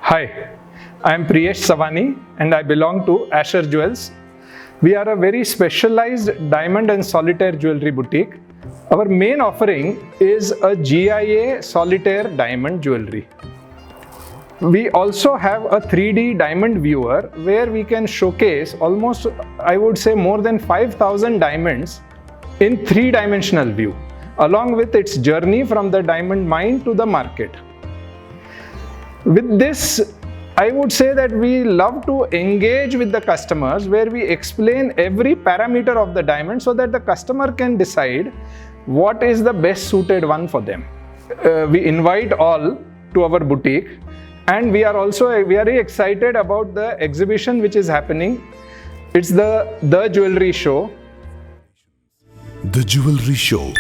Hi, I am Priyesh Savani and I belong to Ascher Jewels. We are a very specialized diamond and solitaire jewelry boutique. Our main offering is a GIA solitaire diamond jewelry. We also have a 3D diamond viewer where we can showcase almost, I would say, more than 5,000 diamonds in three-dimensional view, along with its journey from the diamond mine to the market. With this, I would say that we love to engage with the customers where we explain every parameter of the diamond so that the customer can decide what is the best suited one for them. We invite all to our boutique, and we are also very excited about the exhibition which is happening. It's the Jewellery Show. The Jewellery Show